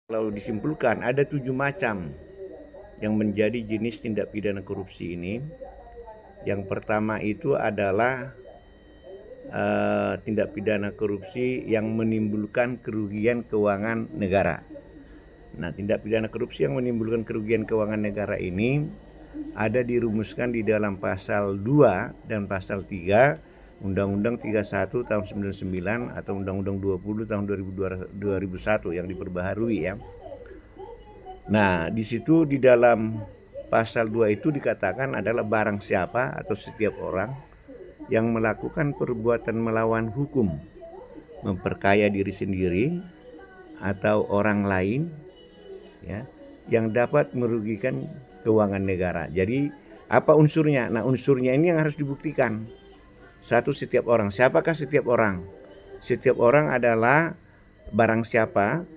Kalau disimpulkan ada 7 macam yang menjadi jenis tindak pidana korupsi ini. Yang pertama itu adalah tindak pidana korupsi yang menimbulkan kerugian keuangan negara. Nah, tindak pidana korupsi yang menimbulkan kerugian keuangan negara ini ada dirumuskan di dalam pasal 2 dan pasal 3 Undang-Undang 31 tahun 99 atau Undang-Undang 20 tahun 2001 yang diperbaharui ya. Nah, di situ di dalam pasal 2 itu dikatakan adalah barang siapa atau setiap orang yang melakukan perbuatan melawan hukum, memperkaya diri sendiri atau orang lain ya, yang dapat merugikan keuangan negara. Jadi apa unsurnya? Nah, unsurnya ini yang harus dibuktikan. Satu, setiap orang. Siapakah setiap orang? Setiap orang adalah barang siapa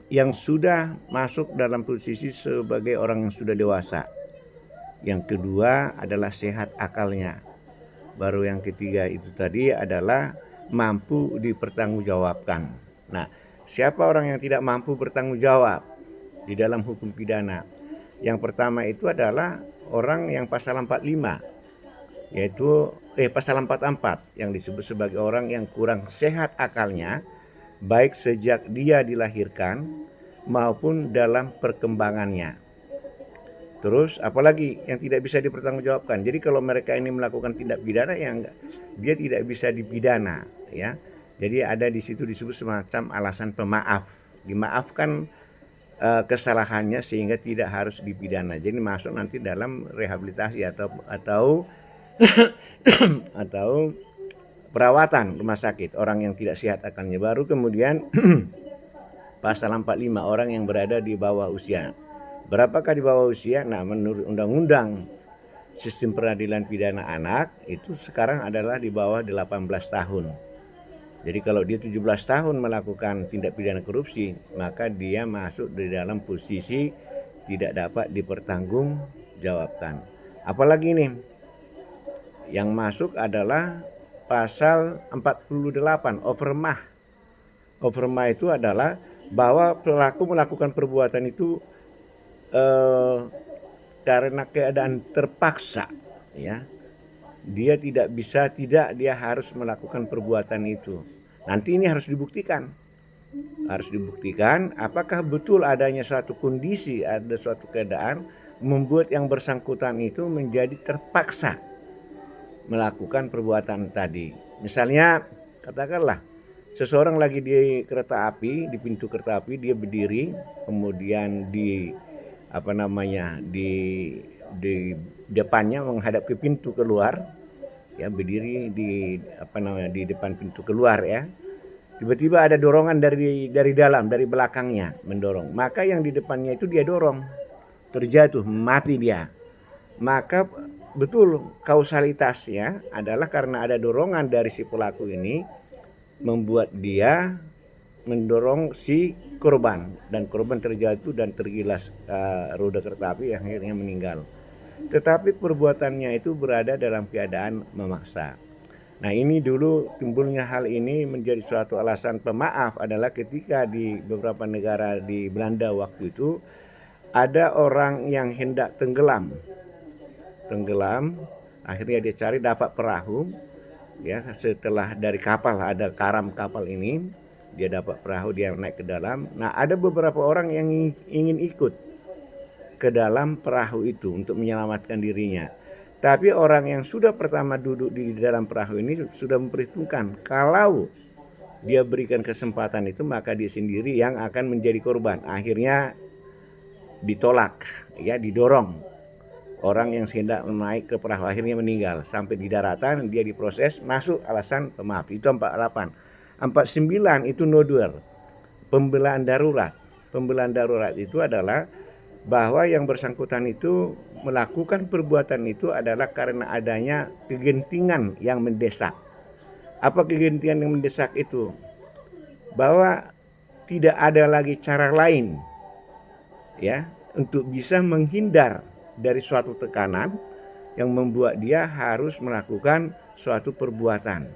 yang sudah masuk dalam posisi sebagai orang yang sudah dewasa. Yang kedua adalah sehat akalnya. Baru yang ketiga itu tadi adalah mampu dipertanggungjawabkan. Nah, siapa orang yang tidak mampu bertanggung jawab di dalam hukum pidana? Yang pertama itu adalah orang yang pasal 45, yaitu pasal 44 yang disebut sebagai orang yang kurang sehat akalnya, baik sejak dia dilahirkan maupun dalam perkembangannya. Terus apalagi yang tidak bisa dipertanggungjawabkan. Jadi kalau mereka ini melakukan tindak pidana yang dia tidak bisa dipidana ya. Jadi ada di situ disebut semacam alasan pemaaf. Dimaafkan kesalahannya sehingga tidak harus dipidana. Jadi masuk nanti dalam rehabilitasi atau perawatan rumah sakit orang yang tidak sehat akalnya. Baru kemudian pasal 45 orang yang berada di bawah usia. Berapakah di bawah usia? Nah, menurut undang-undang sistem peradilan pidana anak itu sekarang adalah di bawah 18 tahun. Jadi kalau dia 17 tahun melakukan tindak pidana korupsi, maka dia masuk di dalam posisi tidak dapat dipertanggungjawabkan. Apalagi nih yang masuk adalah pasal 48 overmah. Overmah itu adalah bahwa pelaku melakukan perbuatan itu karena keadaan terpaksa ya. Dia tidak bisa dia harus melakukan perbuatan itu. Nanti ini harus dibuktikan. Harus dibuktikan apakah betul adanya suatu kondisi, ada suatu keadaan membuat yang bersangkutan itu menjadi terpaksa melakukan perbuatan tadi. Misalnya katakanlah seseorang lagi di kereta api, di pintu kereta api, dia berdiri, kemudian di depannya menghadap ke pintu keluar, ya berdiri di depan pintu keluar ya. Tiba-tiba ada dorongan dari dalam, dari belakangnya mendorong. Maka yang di depannya itu dia dorong, terjatuh, mati dia. Maka betul kausalitasnya adalah karena ada dorongan dari si pelaku ini membuat dia mendorong si korban, dan korban terjatuh dan tergilas roda kereta api yang akhirnya meninggal. Tetapi perbuatannya itu berada dalam keadaan memaksa. Nah, ini dulu timbulnya hal ini menjadi suatu alasan pemaaf adalah ketika di beberapa negara di Belanda waktu itu ada orang yang hendak tenggelam, akhirnya dia cari dapat perahu ya, setelah dari kapal ada karam kapal ini, dia dapat perahu, dia naik ke dalam. Nah, ada beberapa orang yang ingin ikut ke dalam perahu itu untuk menyelamatkan dirinya. Tapi orang yang sudah pertama duduk di dalam perahu ini sudah memperhitungkan kalau dia berikan kesempatan itu maka dia sendiri yang akan menjadi korban. Akhirnya ditolak ya, didorong. Orang yang hendak naik ke perahu akhirnya meninggal. Sampai di daratan dia diproses, masuk alasan pemaaf. Itu 48. 49 itu noduer, pembelaan darurat. Pembelaan darurat itu adalah bahwa yang bersangkutan itu melakukan perbuatan itu adalah karena adanya kegentingan yang mendesak. Apa kegentingan yang mendesak itu? Bahwa tidak ada lagi cara lain ya untuk bisa menghindar dari suatu tekanan yang membuat dia harus melakukan suatu perbuatan.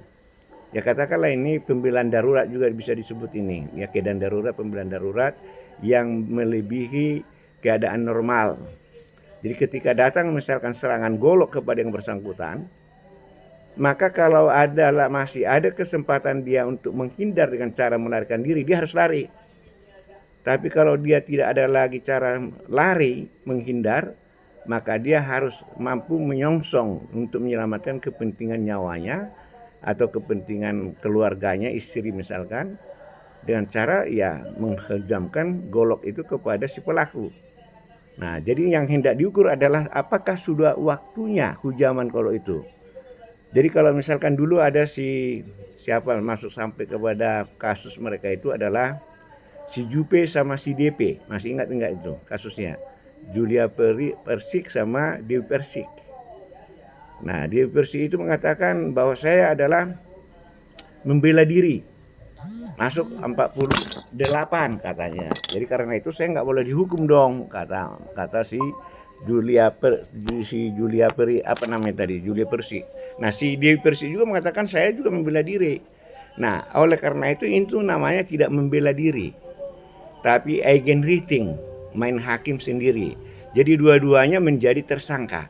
Ya katakanlah ini pembelaan darurat juga bisa disebut ini. Ya keadaan darurat, pembelaan darurat yang melebihi keadaan normal. Jadi ketika datang misalkan serangan golok kepada yang bersangkutan, maka kalau masih ada kesempatan dia untuk menghindar dengan cara melarikan diri, dia harus lari. Tapi kalau dia tidak ada lagi cara lari, menghindar, maka dia harus mampu menyongsong untuk menyelamatkan kepentingan nyawanya atau kepentingan keluarganya, istri misalkan, dengan cara ya menghejamkan golok itu kepada si pelaku. Nah, jadi yang hendak diukur adalah apakah sudah waktunya hujaman golok itu. Jadi kalau misalkan dulu ada siapa masuk sampai kepada kasus mereka itu adalah si Jupe sama si DP. Masih ingat enggak itu kasusnya? Julia Persik sama Dewi Persik. Nah, Dewi Persik itu mengatakan bahwa saya adalah membela diri. Masuk 48 katanya. Jadi karena itu saya nggak boleh dihukum dong, kata si Julia Peri apa namanya tadi, Julia Persik. Nah, si Dewi Persik juga mengatakan saya juga membela diri. Nah, oleh karena itu namanya tidak membela diri, tapi eigenrichting, main hakim sendiri. Jadi dua-duanya menjadi tersangka.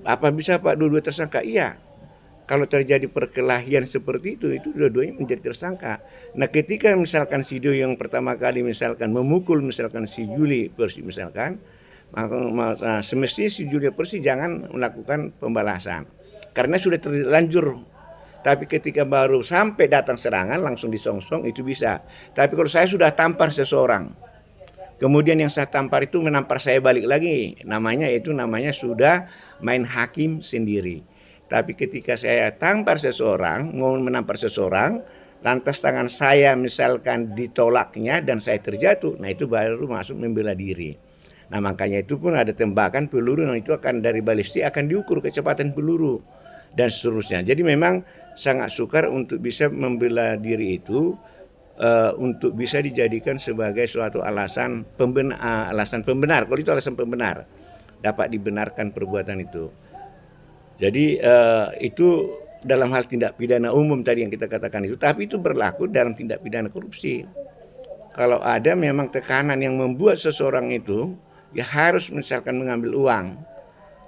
Apa bisa Pak dua-dua tersangka? Iya. Kalau terjadi perkelahian seperti itu dua-duanya menjadi tersangka. Nah, ketika misalkan si Dio yang pertama kali misalkan memukul misalkan si Juli Persi misalkan, maka semestinya si Julia Persi jangan melakukan pembalasan karena sudah terlanjur. Tapi ketika baru sampai datang serangan langsung disongsong itu bisa. Tapi kalau saya sudah tampar seseorang, kemudian yang saya tampar itu menampar saya balik lagi, namanya sudah main hakim sendiri. Tapi ketika saya tampar seseorang, mau menampar seseorang, lantas tangan saya misalkan ditolaknya dan saya terjatuh, nah itu baru masuk membela diri. Nah, makanya itu pun ada tembakan peluru, dan itu akan dari balistik akan diukur kecepatan peluru dan seterusnya. Jadi memang sangat sukar untuk bisa membela diri itu untuk bisa dijadikan sebagai suatu alasan pembenar. Kalau itu alasan pembenar, dapat dibenarkan perbuatan itu. Jadi itu dalam hal tindak pidana umum tadi yang kita katakan itu, tapi itu berlaku dalam tindak pidana korupsi. Kalau ada memang tekanan yang membuat seseorang itu ya harus misalkan mengambil uang.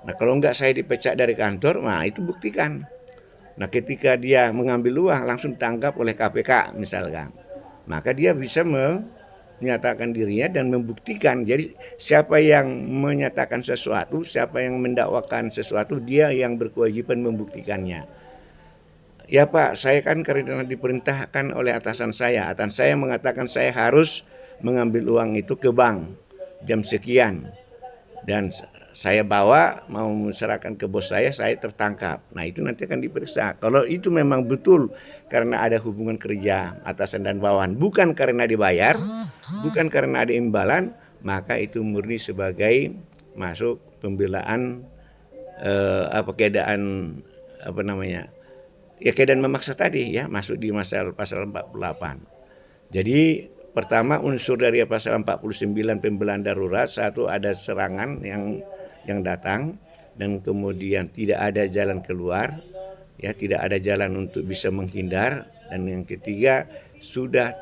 Nah, kalau enggak saya dipecat dari kantor, nah itu buktikan. Nah, ketika dia mengambil uang langsung ditangkap oleh KPK misalkan, maka dia bisa menyatakan dirinya dan membuktikan. Jadi siapa yang menyatakan sesuatu, siapa yang mendakwakan sesuatu, dia yang berkewajiban membuktikannya. Ya Pak, saya kan karena diperintahkan oleh atasan saya mengatakan saya harus mengambil uang itu ke bank jam sekian, dan saya bawa mau menserahkan ke bos saya tertangkap. Nah, itu nanti akan diperiksa. Kalau itu memang betul karena ada hubungan kerja atasan dan bawahan, bukan karena dibayar, bukan karena ada imbalan, maka itu murni sebagai masuk pembelaan keadaan memaksa tadi ya, masuk di pasal 48. Jadi pertama unsur dari pasal 49 pembelaan darurat, satu ada serangan yang datang dan kemudian tidak ada jalan keluar, ya tidak ada jalan untuk bisa menghindar, dan yang ketiga sudah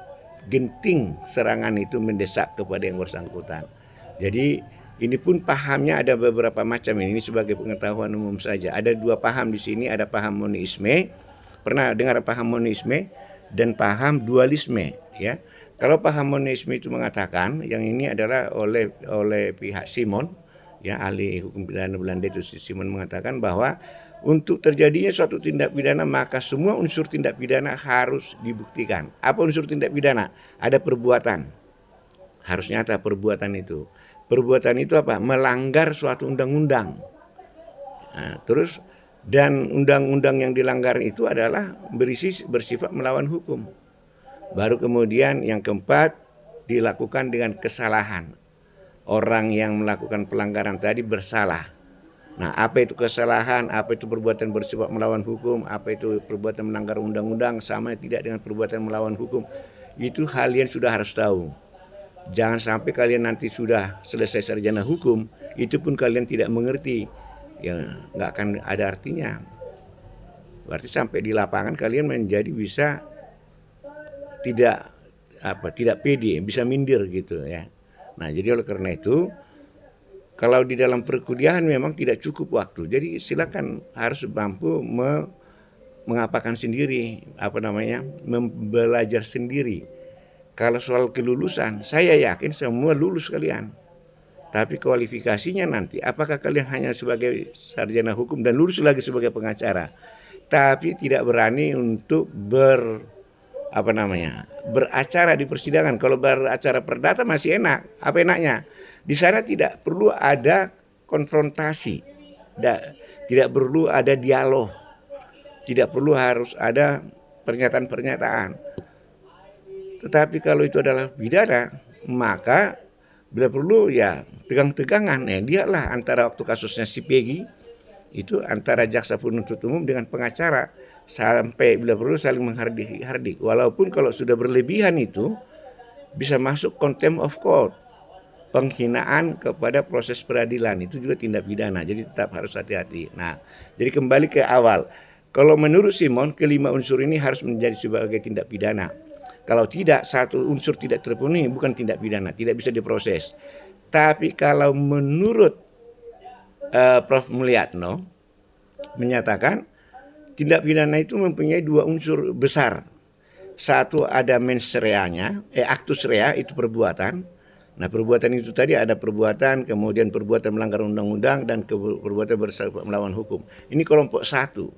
genting serangan itu mendesak kepada yang bersangkutan. Jadi ini pun pahamnya ada beberapa macam, ini sebagai pengetahuan umum saja. Ada dua paham di sini, ada paham monisme. Pernah dengar paham monisme dan paham dualisme, ya. Kalau paham monisme itu mengatakan yang ini adalah oleh pihak Simon, ya, ahli hukum pidana Belanda itu Simon mengatakan bahwa untuk terjadinya suatu tindak pidana maka semua unsur tindak pidana harus dibuktikan. Apa unsur tindak pidana? Ada perbuatan. Harus nyata perbuatan itu. Perbuatan itu apa? Melanggar suatu undang-undang. Nah, terus dan undang-undang yang dilanggar itu adalah bersifat melawan hukum. Baru kemudian yang keempat dilakukan dengan kesalahan. Orang yang melakukan pelanggaran tadi bersalah. Nah, apa itu kesalahan, apa itu perbuatan bersifat melawan hukum, apa itu perbuatan melanggar undang-undang, sama tidak dengan perbuatan melawan hukum, itu kalian sudah harus tahu. Jangan sampai kalian nanti sudah selesai sarjana hukum, itu pun kalian tidak mengerti, ya nggak akan ada artinya. Berarti sampai di lapangan kalian menjadi bisa tidak tidak pede, bisa minder gitu ya. Nah, jadi oleh karena itu kalau di dalam perkuliahan memang tidak cukup waktu. Jadi silakan harus mampu mengapakan sendiri, belajar sendiri. Kalau soal kelulusan, saya yakin semua lulus kalian. Tapi kualifikasinya nanti, apakah kalian hanya sebagai sarjana hukum dan lulus lagi sebagai pengacara, tapi tidak berani untuk beracara di persidangan. Kalau beracara perdata masih enak. Apa enaknya? Di sana tidak perlu ada konfrontasi, tidak perlu ada dialog, tidak perlu harus ada pernyataan-pernyataan. Tetapi kalau itu adalah pidana, maka bila perlu ya tegang-tegangan. Lihatlah antara waktu kasusnya si Peggy itu antara jaksa penuntut umum dengan pengacara sampai bila perlu saling menghardik-hardik. Walaupun kalau sudah berlebihan itu bisa masuk contempt of court, penghinaan kepada proses peradilan, itu juga tindak pidana. Jadi tetap harus hati-hati. Nah, jadi kembali ke awal. Kalau menurut Simon, kelima unsur ini harus menjadi sebagai tindak pidana. Kalau tidak, satu unsur tidak terpenuhi, bukan tindak pidana, tidak bisa diproses. Tapi kalau menurut Prof. Mulyatno menyatakan tindak pidana itu mempunyai dua unsur besar. Satu ada mens reanya, actus rea itu perbuatan. Nah, perbuatan itu tadi ada perbuatan, kemudian perbuatan melanggar undang-undang dan perbuatan melawan hukum. Ini kelompok satu.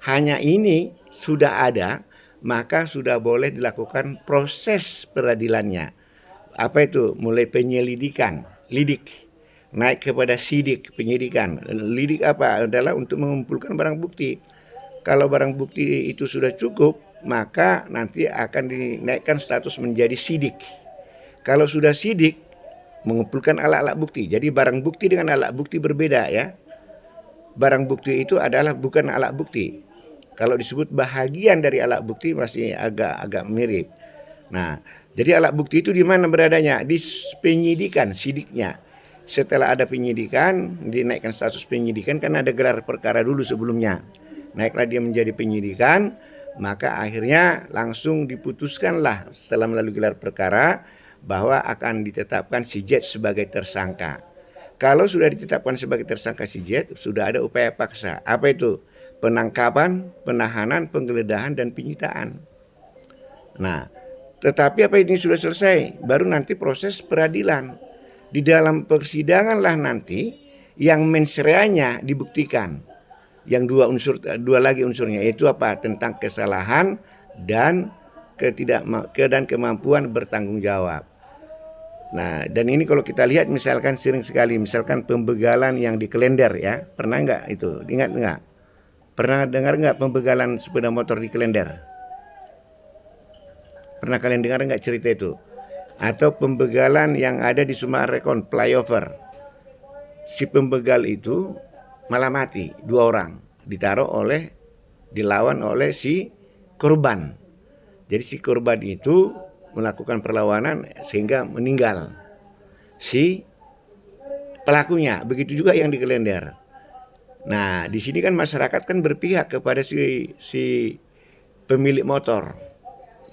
Hanya ini sudah ada, maka sudah boleh dilakukan proses peradilannya. Apa itu? Mulai penyelidikan, lidik, naik kepada sidik, penyidikan. Lidik apa? Adalah untuk mengumpulkan barang bukti. Kalau barang bukti itu sudah cukup, maka nanti akan dinaikkan status menjadi sidik. Kalau sudah sidik, mengumpulkan alat-alat bukti. Jadi barang bukti dengan alat bukti berbeda ya. Barang bukti itu adalah bukan alat bukti. Kalau disebut bahagian dari alat bukti masih agak mirip. Nah, jadi alat bukti itu di mana beradanya? Di penyidikan, sidiknya. Setelah ada penyidikan, dinaikkan status penyidikan kan ada gelar perkara dulu sebelumnya. Naiklah dia menjadi penyidikan, maka akhirnya langsung diputuskanlah setelah melalui gelar perkara bahwa akan ditetapkan si J sebagai tersangka. Kalau sudah ditetapkan sebagai tersangka si J, sudah ada upaya paksa. Apa itu? Penangkapan, penahanan, penggeledahan, dan penyitaan. Nah, tetapi apa ini sudah selesai? Baru nanti proses peradilan. Di dalam persidangan lah nanti yang mens reanya dibuktikan. Yang dua lagi unsurnya yaitu apa? Tentang kesalahan dan kemampuan bertanggung jawab. Nah, dan ini kalau kita lihat misalkan sering sekali, misalkan pembegalan yang di Klender ya, pernah nggak itu? Ingat nggak? Pernah dengar nggak pembegalan sepeda motor di Klender? Pernah kalian dengar nggak cerita itu? Atau pembegalan yang ada di Sumarekon flyover. Si pembegal itu malah mati, 2 orang. Dilawan oleh si korban. Jadi si korban itu melakukan perlawanan sehingga meninggal si pelakunya. Begitu juga yang di Klender. Nah, di sini kan masyarakat kan berpihak kepada si pemilik motor.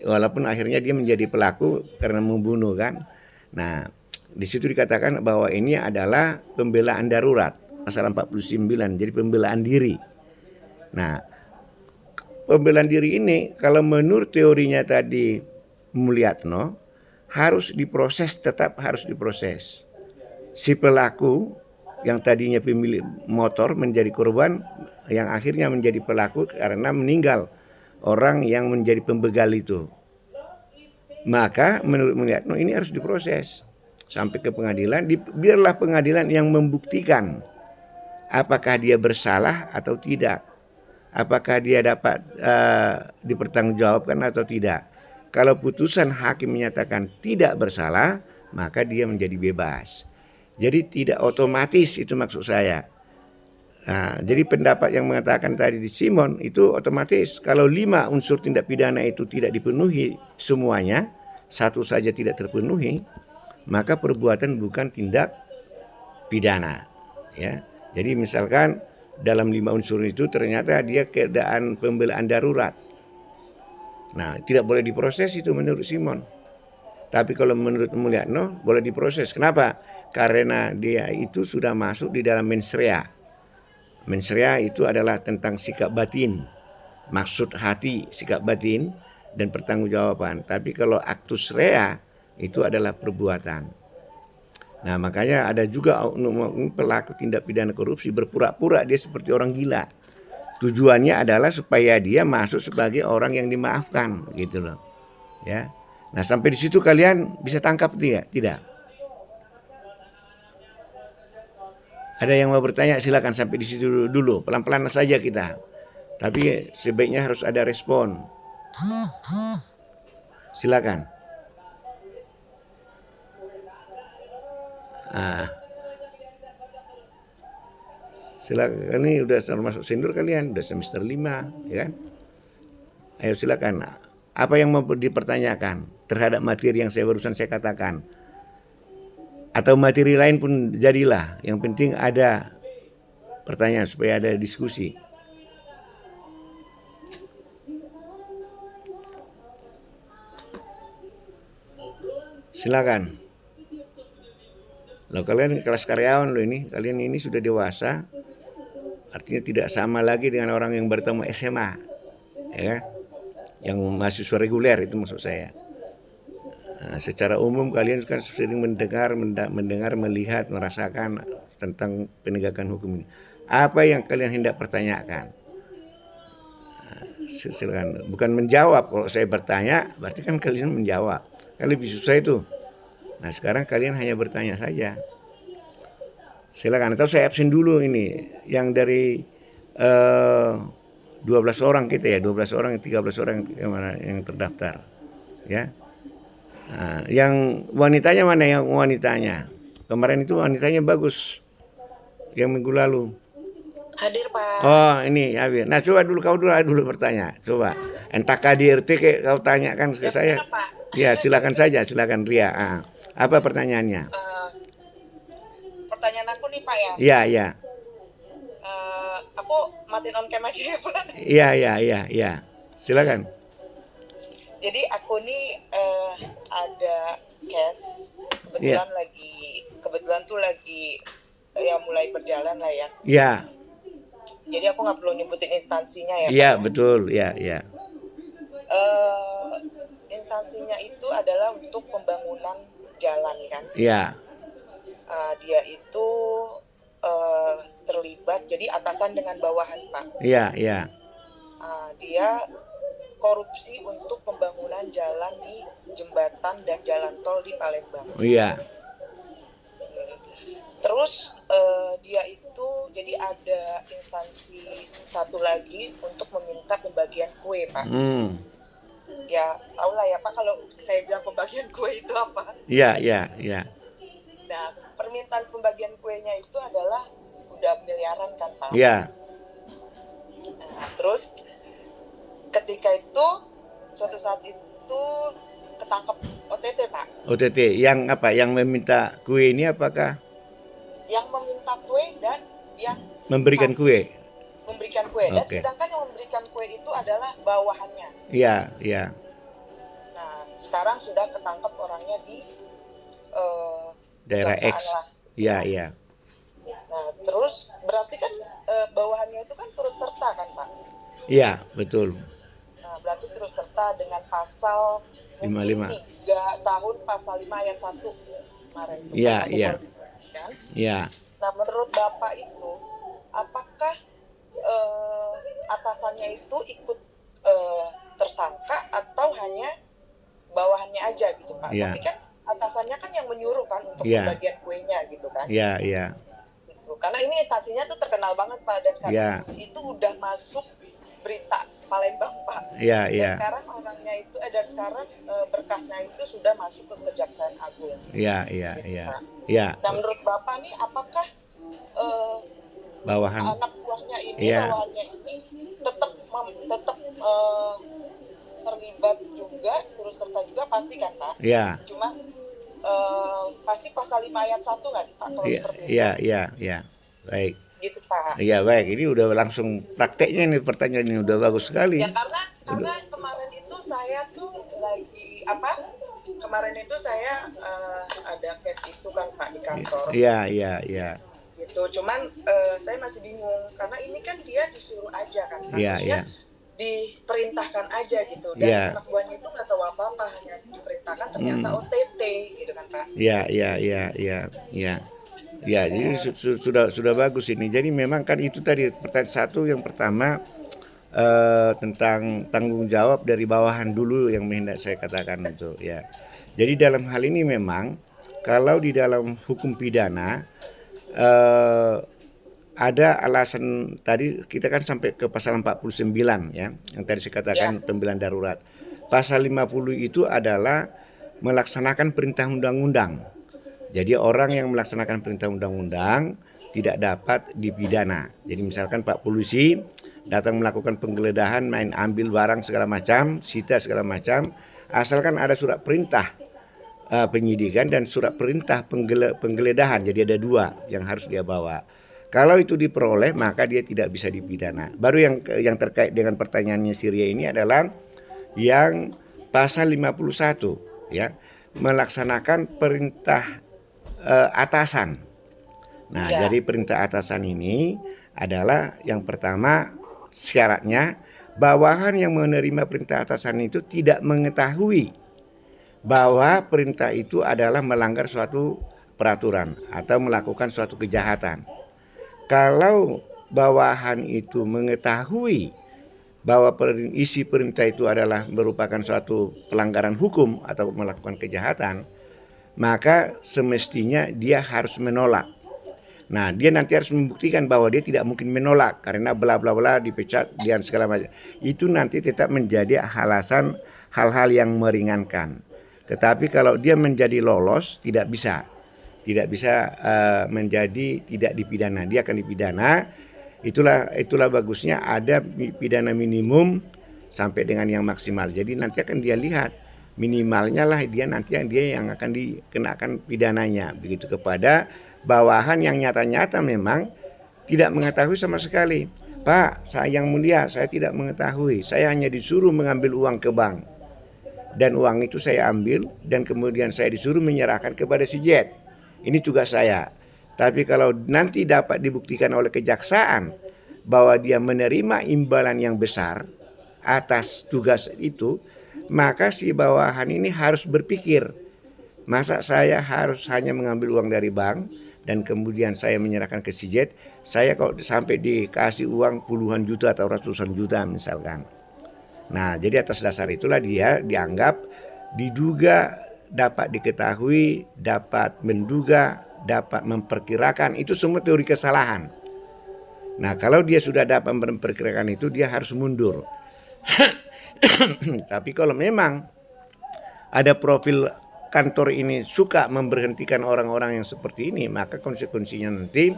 Walaupun akhirnya dia menjadi pelaku karena membunuh kan. Nah, di situ dikatakan bahwa ini adalah pembelaan darurat, pasal 49, jadi pembelaan diri. Nah, pembelaan diri ini kalau menurut teorinya tadi Mulyatno tetap harus diproses. Si pelaku yang tadinya pemilik motor menjadi korban, yang akhirnya menjadi pelaku karena meninggal orang yang menjadi pembegal itu. Maka menurut Mulyatno ini harus diproses sampai ke pengadilan. Biarlah pengadilan yang membuktikan apakah dia bersalah atau tidak, apakah dia dapat dipertanggungjawabkan atau tidak. Kalau putusan hakim menyatakan tidak bersalah, maka dia menjadi bebas. Jadi tidak otomatis, itu maksud saya. Nah, jadi pendapat yang mengatakan tadi di Simon itu otomatis. Kalau 5 unsur tindak pidana itu tidak dipenuhi semuanya, satu saja tidak terpenuhi, maka perbuatan bukan tindak pidana. Ya, jadi misalkan dalam 5 unsur itu ternyata dia keadaan pembelaan darurat. Nah, tidak boleh diproses itu menurut Simon. Tapi kalau menurut Mulyatno boleh diproses. Kenapa? Karena dia itu sudah masuk di dalam mens rea. Mens rea itu adalah tentang sikap batin, maksud hati, sikap batin, dan pertanggungjawaban. Tapi kalau actus rea itu adalah perbuatan. Nah, makanya ada juga pelaku tindak pidana korupsi berpura-pura dia seperti orang gila. Tujuannya adalah supaya dia masuk sebagai orang yang dimaafkan, gitu loh. Ya. Nah, sampai di situ kalian bisa tangkap dia? Tidak? Ada yang mau bertanya? Silakan sampai di situ dulu. Pelan-pelan saja kita. Tapi sebaiknya harus ada respon. Silakan. Silakan, ini udah termasuk senior kalian, udah semester 5, ya kan? Ayo silakan. Apa yang mau dipertanyakan terhadap materi yang barusan saya katakan? Atau materi lain pun jadilah. Yang penting ada pertanyaan supaya ada diskusi. Silakan. Loh, kalian kelas karyawan loh ini, kalian ini sudah dewasa. Artinya tidak sama lagi dengan orang yang bertemu SMA, ya kan? Yang mahasiswa reguler itu maksud saya. Nah, secara umum kalian kan sering mendengar, melihat, merasakan tentang penegakan hukum ini. Apa yang kalian hendak pertanyakan? Nah, silakan. Bukan menjawab. Kalau saya bertanya, berarti kan kalian menjawab. Kan lebih susah itu. Nah, sekarang kalian hanya bertanya saja. Silakan. Atau saya absen dulu ini. Yang dari 12 orang kita ya, 12 orang, 13 orang yang terdaftar. Ya. Nah, yang wanitanya mana yang wanitanya? Kemarin itu wanitanya bagus. Yang minggu lalu. Hadir, Pak. Oh, ini hadir. Nah, coba dulu kau dulu bertanya. Coba. Entah KDRT kayak kau tanyakan ke saya. Benar, Pak. Ya, silakan saja, silakan Ria. Apa pertanyaannya? Pertanyaan aku nih, Pak ya. Iya, iya. Aku matiin on cam aja ya, Pak. Iya. Silakan. Jadi aku nih ada case kebetulan tuh lagi mulai berjalan lah ya. Iya. Jadi aku nggak perlu nyebutin instansinya ya. Iya, betul. Iya. Instansinya itu adalah untuk pembangunan jalan kan. Iya. Dia itu terlibat, jadi atasan dengan bawahan, Pak. Iya. Dia korupsi untuk pembangunan jalan di jembatan dan jalan tol di Palembang. Iya. Terus dia itu jadi ada instansi satu lagi untuk meminta pembagian kue, Pak. Ya, tau lah ya Pak kalau saya bilang pembagian kue itu apa. Iya. Nah, permintaan pembagian kuenya itu adalah udah miliaran kan, Pak. Iya. Nah, terus ketika itu suatu saat itu ketangkep OTT, Pak. OTT yang apa? Yang meminta kue ini apakah? Yang meminta kue dan yang memberikan kue. Memberikan kue. Dan sedangkan yang memberikan kue itu adalah bawahannya. Iya. Nah, sekarang sudah ketangkep orangnya di daerah X. Iya. Nah, terus berarti kan bawahannya itu kan turut serta kan, Pak? Iya, betul. Nah, berarti turut serta dengan pasal 55. 3 tahun pasal 5 ayat 1 kemarin itu. Iya. Nah, menurut Bapak itu apakah atasannya itu ikut tersangka atau hanya bawahannya aja gitu, Pak? Iya. Tapi kan atasannya kan yang menyuruh kan untuk pembagian kuenya gitu kan? Iya. Gitu. Karena ini instansinya tuh terkenal banget, Pak, dan sekarang itu udah masuk berita Palembang, Pak. Iya. Dan sekarang orangnya itu dan sekarang berkasnya itu sudah masuk ke Kejaksaan Agung. Iya. Nah, menurut Bapak nih apakah bawahan anak buahnya ini, bawahannya ini tetap terlibat juga, turut serta juga pasti kan, Pak? Iya. Cuma pasti pasal 5 ayat 1 nggak sih, Pak, kalau seperti itu? Iya. Baik. Gitu, Pak. Iya, baik. Ini udah langsung prakteknya nih, pertanyaan ini udah bagus sekali. Ya karena kemarin itu saya tuh lagi kemarin itu saya ada case itu kan Pak di kantor. Iya. Gitu. Cuman saya masih bingung karena ini kan dia disuruh aja kan. Iya. Diperintahkan aja gitu. Dan anak buahnya itu nggak tahu apa-apa, hanya diperintahkan ternyata OTT gitu kan Pak. Iya. Ya, jadi sudah bagus ini. Jadi memang kan itu tadi pertanyaan satu yang pertama tentang tanggung jawab dari bawahan dulu yang hendak saya katakan itu ya. Jadi dalam hal ini memang kalau di dalam hukum pidana ada alasan tadi kita kan sampai ke pasal 49 ya yang tadi saya katakan pembelaan darurat. Pasal 50 itu adalah melaksanakan perintah undang-undang. Jadi orang yang melaksanakan perintah undang-undang tidak dapat dipidana. Jadi misalkan Pak polisi datang melakukan penggeledahan, main ambil barang segala macam, sita segala macam, asalkan ada surat perintah penyidikan dan surat perintah penggeledahan. Jadi ada dua yang harus dia bawa. Kalau itu diperoleh maka dia tidak bisa dipidana. Baru yang terkait dengan pertanyaannya Syria ini adalah yang pasal 51 ya, melaksanakan perintah atasan. Nah, jadi perintah atasan ini adalah yang pertama syaratnya bawahan yang menerima perintah atasan itu tidak mengetahui bahwa perintah itu adalah melanggar suatu peraturan atau melakukan suatu kejahatan. Kalau bawahan itu mengetahui bahwa isi perintah itu adalah merupakan suatu pelanggaran hukum atau melakukan kejahatan, maka semestinya dia harus menolak. Nah, dia nanti harus membuktikan bahwa dia tidak mungkin menolak karena bla bla bla dipecat dan segala macam. Itu nanti tetap menjadi alasan hal-hal yang meringankan. Tetapi kalau dia menjadi lolos tidak bisa menjadi tidak dipidana. Dia akan dipidana. Itulah bagusnya ada pidana minimum sampai dengan yang maksimal. Jadi nanti akan dia lihat minimalnya lah dia nanti yang akan dikenakan pidananya begitu kepada bawahan yang nyata-nyata memang tidak mengetahui sama sekali. Pak, saya yang mulia, saya tidak mengetahui. Saya hanya disuruh mengambil uang ke bank. Dan uang itu saya ambil dan kemudian saya disuruh menyerahkan kepada si Jet. Ini tugas saya. Tapi kalau nanti dapat dibuktikan oleh kejaksaan bahwa dia menerima imbalan yang besar atas tugas itu, maka si bawahan ini harus berpikir, masa saya harus hanya mengambil uang dari bank dan kemudian saya menyerahkan ke si Jet, saya kok sampai dikasih uang puluhan juta atau ratusan juta misalkan. Nah, jadi atas dasar itulah dia dianggap diduga, dapat diketahui, dapat menduga, dapat memperkirakan, itu semua teori kesalahan. Nah, kalau dia sudah dapat memperkirakan itu, dia harus mundur. Tapi kalau memang ada profil kantor ini suka memberhentikan orang-orang yang seperti ini, maka konsekuensinya nanti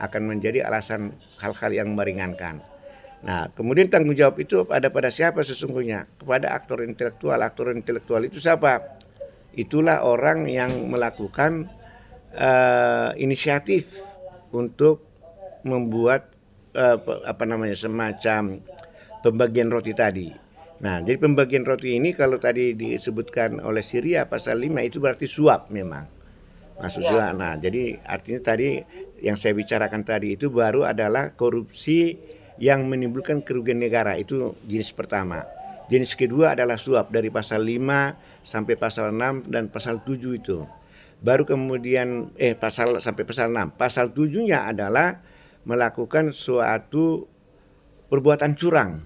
akan menjadi alasan hal-hal yang meringankan. Nah, kemudian tanggung jawab itu ada pada siapa sesungguhnya? Kepada aktor intelektual. Aktor intelektual itu siapa? Itulah orang yang melakukan inisiatif untuk membuat semacam pembagian roti tadi. Nah, jadi pembagian roti ini kalau tadi disebutkan oleh Syria pasal 5 itu berarti suap memang. Maksudnya, nah jadi artinya tadi yang saya bicarakan tadi itu baru adalah korupsi yang menimbulkan kerugian negara, itu jenis pertama. Jenis kedua adalah suap dari pasal 5 sampai pasal 6 dan pasal 7 itu. Baru kemudian sampai pasal 6. Pasal 7-nya adalah melakukan suatu perbuatan curang.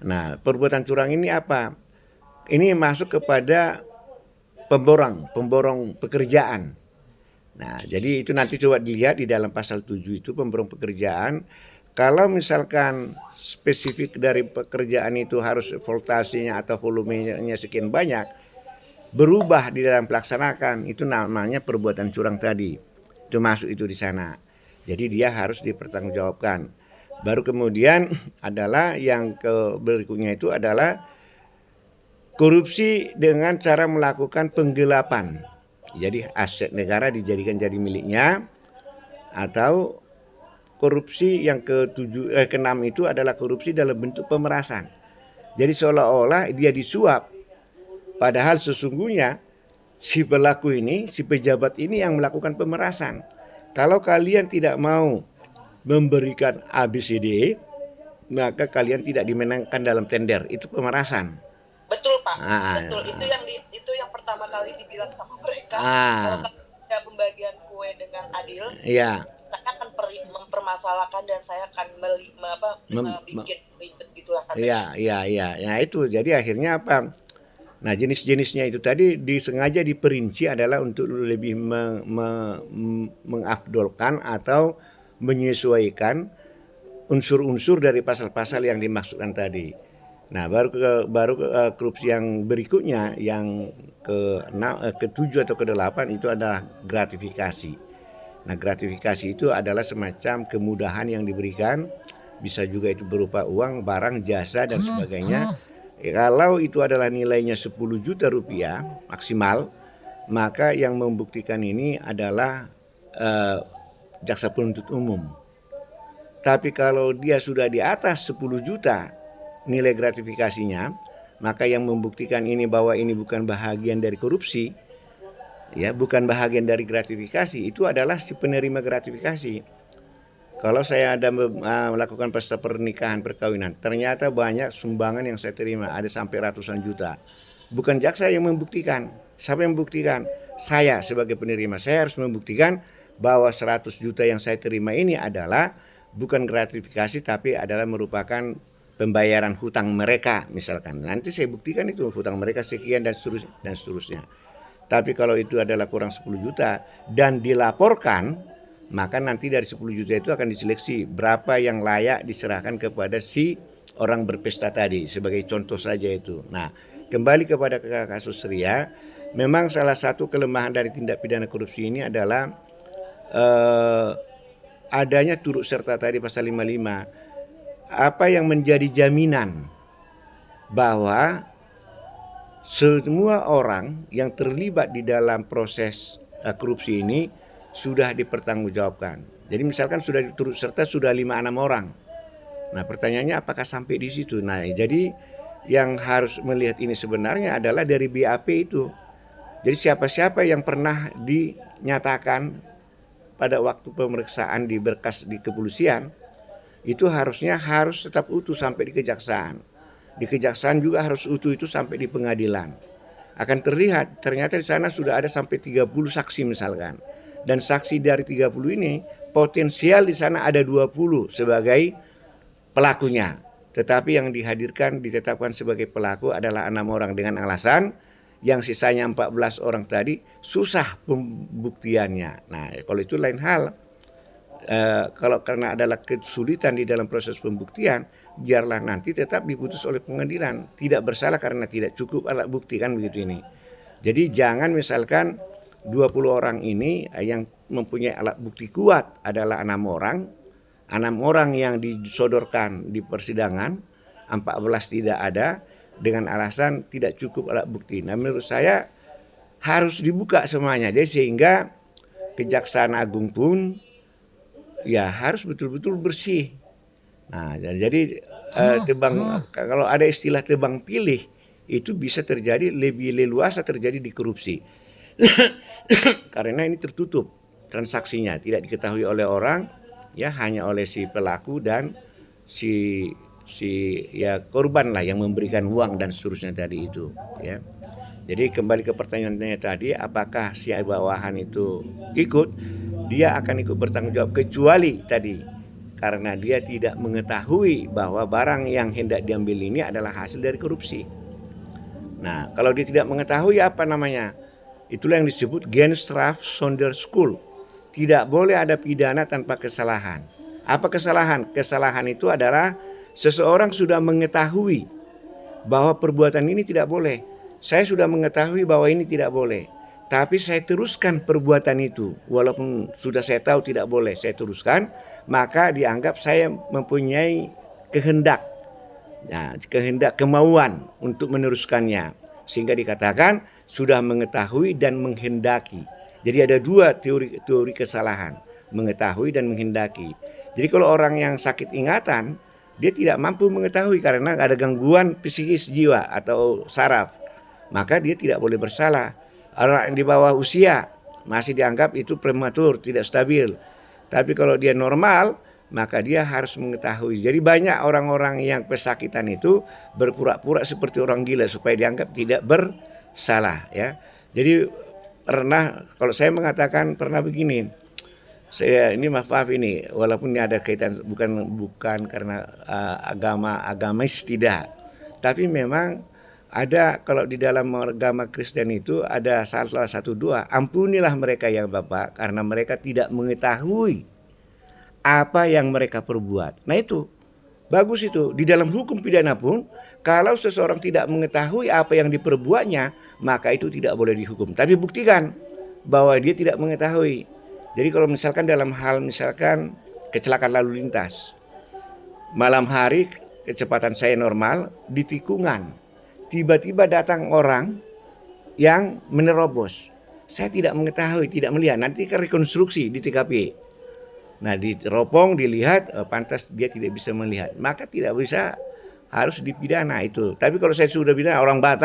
Nah, perbuatan curang ini apa? Ini masuk kepada pemborong pekerjaan. Nah, jadi itu nanti coba dilihat di dalam pasal 7 itu pemborong pekerjaan. Kalau misalkan spesifik dari pekerjaan itu harus voltasenya atau volumenya sekian banyak, berubah di dalam pelaksanakan, itu namanya perbuatan curang tadi. Itu masuk itu di sana. Jadi dia harus dipertanggungjawabkan. Baru kemudian adalah yang berikutnya itu adalah korupsi dengan cara melakukan penggelapan. Jadi aset negara dijadikan jadi miliknya, atau korupsi yang keenam itu adalah korupsi dalam bentuk pemerasan. Jadi seolah-olah dia disuap Padahal sesungguhnya si pelaku ini, si pejabat ini yang melakukan pemerasan. Kalau kalian tidak mau memberikan ABCD, maka kalian tidak dimenangkan dalam tender. Itu pemerasan. Betul Pak, betul. Itu yang pertama kali dibilang sama mereka. Kalau ada pembagian kue dengan adil, saya akan mempermasalahkan dan saya akan bikin ribet gitulah katanya. Iya. Ya itu. Jadi akhirnya apa? Nah jenis-jenisnya itu tadi disengaja diperinci adalah untuk lebih mengafdolkan atau menyesuaikan unsur-unsur dari pasal-pasal yang dimaksudkan tadi. Nah baru korupsi yang berikutnya yang ke-7 atau ke-8 itu adalah gratifikasi. Nah gratifikasi itu adalah semacam kemudahan yang diberikan, bisa juga itu berupa uang, barang, jasa dan sebagainya. Kalau itu adalah nilainya 10 juta rupiah maksimal, maka yang membuktikan ini adalah jaksa penuntut umum. Tapi kalau dia sudah di atas 10 juta nilai gratifikasinya, maka yang membuktikan ini bahwa ini bukan bahagian dari korupsi, ya bukan bahagian dari gratifikasi, itu adalah si penerima gratifikasi. Kalau saya ada melakukan pesta pernikahan perkawinan, ternyata banyak sumbangan yang saya terima, ada sampai ratusan juta. Bukan jaksa yang membuktikan. Siapa yang membuktikan? Saya sebagai penerima. Saya harus membuktikan bahwa 100 juta yang saya terima ini adalah bukan gratifikasi tapi adalah merupakan pembayaran hutang mereka misalkan. Nanti saya buktikan itu hutang mereka sekian dan seterusnya. Tapi kalau itu adalah kurang 10 juta dan dilaporkan, maka nanti dari 10 juta itu akan diseleksi berapa yang layak diserahkan kepada si orang berpesta tadi, sebagai contoh saja itu. Nah, kembali kepada kasus Ria, memang salah satu kelemahan dari tindak pidana korupsi ini adalah adanya turut serta tadi pasal 55. Apa yang menjadi jaminan bahwa semua orang yang terlibat di dalam proses korupsi ini sudah dipertanggungjawabkan. Jadi misalkan sudah turut serta sudah 5-6 orang. Nah pertanyaannya apakah sampai di situ? Nah jadi yang harus melihat ini sebenarnya adalah dari BAP itu. Jadi siapa-siapa yang pernah dinyatakan pada waktu pemeriksaan di berkas di kepolisian, itu harus tetap utuh sampai di kejaksaan. Di kejaksaan juga harus utuh itu sampai di pengadilan. Akan terlihat ternyata di sana sudah ada sampai 30 saksi misalkan. Dan saksi dari 30 ini potensial di sana ada 20 sebagai pelakunya. Tetapi yang ditetapkan sebagai pelaku adalah 6 orang dengan alasan yang sisanya 14 orang tadi susah pembuktiannya. Nah kalau itu lain hal. Kalau karena adalah kesulitan di dalam proses pembuktian, biarlah nanti tetap diputus oleh pengadilan. Tidak bersalah karena tidak cukup alat bukti, kan begitu ini. Jadi jangan misalkan 20 orang ini yang mempunyai alat bukti kuat adalah 6 orang yang disodorkan di persidangan, 14 tidak ada dengan alasan tidak cukup alat bukti. Nah menurut saya harus dibuka semuanya deh, sehingga Kejaksaan Agung pun ya harus betul-betul bersih. Nah, jadi kalau ada istilah tebang pilih itu bisa terjadi lebih leluasa terjadi di korupsi. Karena ini tertutup transaksinya, tidak diketahui oleh orang, ya hanya oleh si pelaku dan si ya korban lah yang memberikan uang dan seterusnya tadi itu, ya. Jadi kembali ke pertanyaannya tadi, apakah si bawahan itu ikut? Dia akan ikut bertanggung jawab kecuali tadi karena dia tidak mengetahui bahwa barang yang hendak diambil ini adalah hasil dari korupsi. Nah, kalau dia tidak mengetahui apa namanya? Itulah yang disebut Genstraf Sonderschuld. Tidak boleh ada pidana tanpa kesalahan. Apa kesalahan? Kesalahan itu adalah seseorang sudah mengetahui bahwa perbuatan ini tidak boleh. Saya sudah mengetahui bahwa ini tidak boleh. Tapi saya teruskan perbuatan itu, walaupun sudah saya tahu tidak boleh, saya teruskan, maka dianggap saya mempunyai kehendak, kemauan untuk meneruskannya. Sehingga dikatakan sudah mengetahui dan menghendaki. Jadi ada dua teori kesalahan, mengetahui dan menghendaki. Jadi kalau orang yang sakit ingatan, dia tidak mampu mengetahui karena ada gangguan psikis jiwa atau saraf. maka dia tidak boleh bersalah. Orang yang di bawah usia masih dianggap itu prematur, tidak stabil. Tapi kalau dia normal, maka dia harus mengetahui. Jadi banyak orang-orang yang pesakitan itu berpura-pura seperti orang gila supaya dianggap tidak bersalah, ya. Jadi kalau saya mengatakan pernah begini, saya ini maaf ini, walaupun ini ada kaitan bukan karena agamis tidak, tapi memang ada, kalau di dalam agama Kristen itu ada salah satu doa, ampunilah mereka ya Bapa karena mereka tidak mengetahui apa yang mereka perbuat. Nah itu bagus, itu di dalam hukum pidana pun kalau seseorang tidak mengetahui apa yang diperbuatnya, maka itu tidak boleh dihukum. Tapi buktikan bahwa dia tidak mengetahui. Jadi kalau misalkan dalam hal kecelakaan lalu lintas, malam hari kecepatan saya normal, di tikungan tiba-tiba datang orang yang menerobos. Saya tidak mengetahui, tidak melihat. Nanti kan rekonstruksi di TKP. Nah diteropong, dilihat, pantas dia tidak bisa melihat, maka tidak bisa, harus dipidana itu. Tapi kalau saya sudah pidana orang Batak